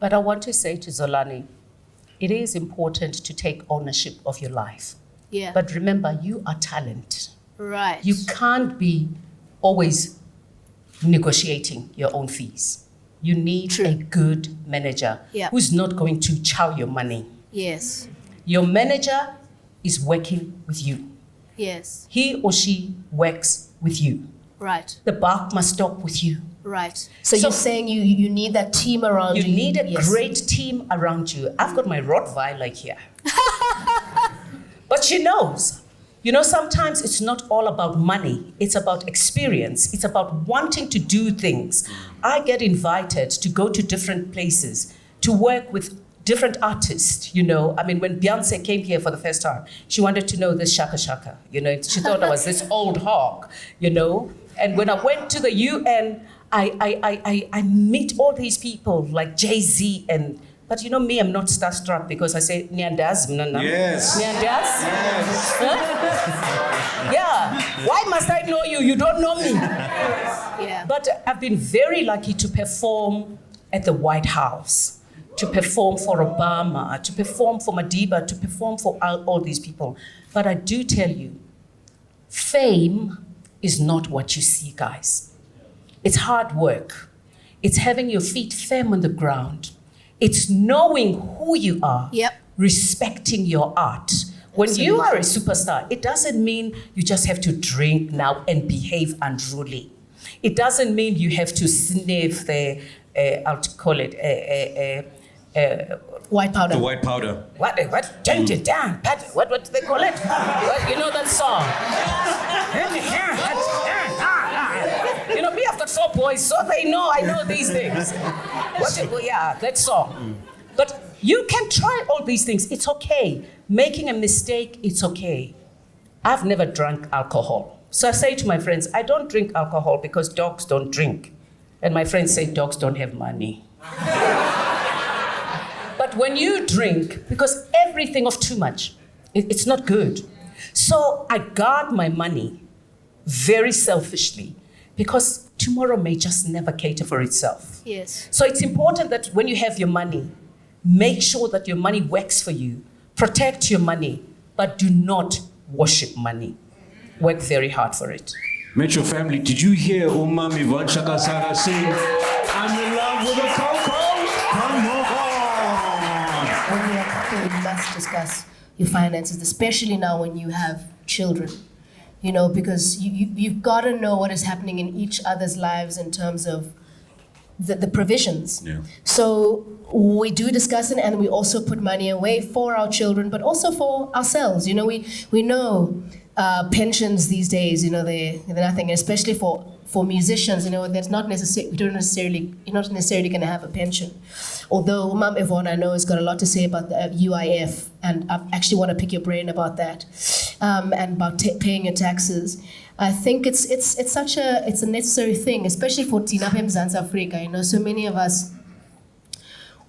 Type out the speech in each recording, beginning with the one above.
But I want to say to Zolani, it is important to take ownership of your life. Yeah. But remember, you are talent. Right. You can't be always negotiating your own fees. You need a good manager who's not going to chow your money. Yes. Your manager is working with you. Yes. He or she works with you. Right. The buck must stop with you. Right. So you're saying you need that team around you. You need a great team around you. I've got my Rottweiler here. But she knows. You know, sometimes it's not all about money. It's about experience. It's about wanting to do things. I get invited to go to different places, to work with different artists, you know. I mean, when Beyonce came here for the first time, she wanted to know this Chaka. You know, she thought I was this old hawk, you know. And when I went to the UN, I meet all these people like Jay-Z but you know me, I'm not starstruck because I say, Nyandaz, Mnana. Yes. Nyandaz? Yes. Huh? Yeah. Why must I know you? You don't know me. Yeah. But I've been very lucky to perform at the White House, to perform for Obama, to perform for Madiba, to perform for all these people. But I do tell you, fame is not what you see, guys. It's hard work. It's having your feet firm on the ground. It's knowing who you are, respecting your art. When you are a superstar, it doesn't mean you just have to drink now and behave unruly. It doesn't mean you have to sniff the, I'll call it, white powder. The white powder. What? Change it down. What do they call it? You know that song? You know, me, I've got 4 boys, so they know I know these things. That song. But you can try all these things. It's okay. Making a mistake, it's okay. I've never drank alcohol. So I say to my friends, I don't drink alcohol because dogs don't drink. And my friends say dogs don't have money. But when you drink, because everything of too much, it's not good. So I guard my money very selfishly because tomorrow may just never cater for itself. Yes. So it's important that when you have your money, make sure that your money works for you. Protect your money, but do not worship money. Work very hard for it. Metro family, did you hear Mom Yvonne Chaka Sarah sing, I'm in love with a Coco? Come on! When you're a couple, you must discuss your finances, especially now when you have children. You know, because you've got to know what is happening in each other's lives in terms of the provisions. Yeah. So we do discuss it, and we also put money away for our children, but also for ourselves. You know, we know pensions these days, you know, they're nothing, especially for musicians, you know, that's not necessary. You're not necessarily going to have a pension. Although Mom Yvonne, I know, has got a lot to say about the UIF, and I actually want to pick your brain about that, and about paying your taxes. I think it's a necessary thing, especially for Tina Mzansi Africa. You know, so many of us,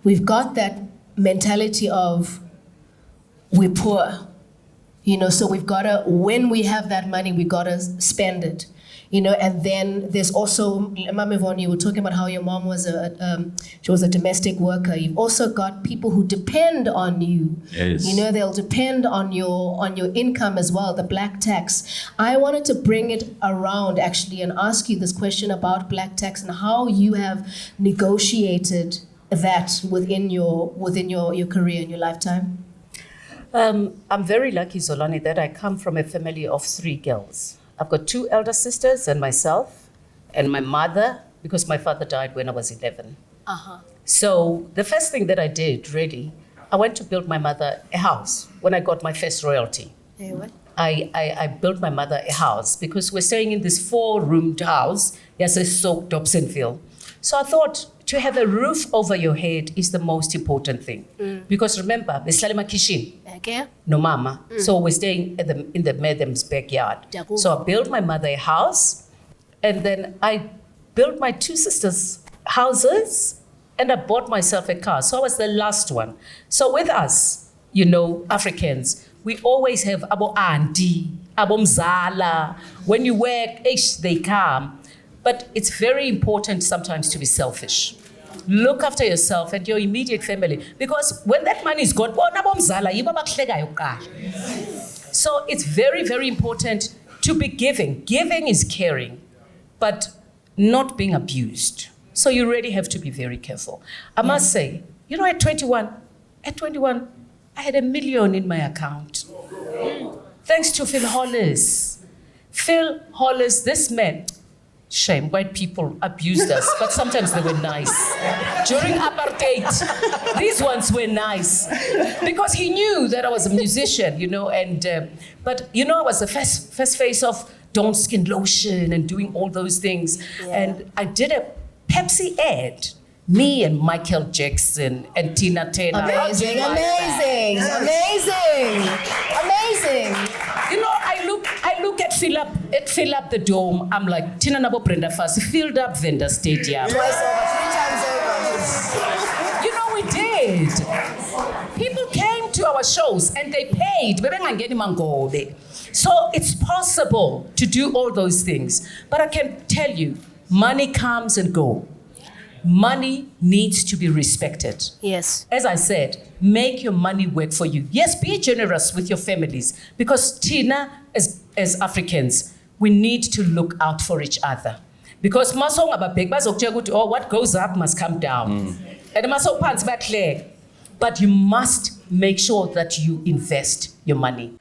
we've got that mentality of we're poor. You know, so we've got to, when we have that money, we got to spend it. You know, and then there's also, Mom Yvonne, you were talking about how your mom was she was a domestic worker. You've also got people who depend on you. Yes. You know, they'll depend on your income as well, the black tax. I wanted to bring it around actually and ask you this question about black tax and how you have negotiated that within your career and your lifetime. I'm very lucky, Zolani, that I come from a family of 3 girls. I've got 2 elder sisters and myself and my mother, because my father died when I was 11. So the first thing that I did, really, I went to build my mother a house when I got my first royalty. Hey, what? I built my mother a house because we're staying in this 4-roomed house. Yes, it's so Dobsonville. So I thought to have a roof over your head is the most important thing. Because remember, Besalima Kishin, Okay. no mama. So we're staying in the madam's backyard. So I built my mother a house, and then I built my 2 sisters' houses, and I bought myself a car. So I was the last one. So with us, you know, Africans, we always have abo auntie, abo mzala. When you work, they come. But it's very important sometimes to be selfish. Look after yourself and your immediate family. Because when that money is gone, so it's very, very important to be giving. Giving is caring, but not being abused. So you really have to be very careful. I must say, at 21, I had $1 million in my account. Thanks to Phil Hollis. Phil Hollis, this man, shame, white people abused us, but sometimes they were nice. During apartheid, these ones were nice because he knew that I was a musician, but I was the first face of Dawn Skin Lotion and doing all those things. Yeah. And I did a Pepsi ad, me and Michael Jackson and Tina Turner. Amazing. I look at fill up the dome. I'm like, Tina Nabo Brenda Fast, filled up Venda Stadium. Twice over, 3 times over. We did. People came to our shows and they paid. So it's possible to do all those things. But I can tell you, money comes and goes. Money needs to be respected. Yes. As I said, make your money work for you. Yes, be generous with your families because Tina, as Africans, we need to look out for each other. Because what goes up must come down. But you must make sure that you invest your money.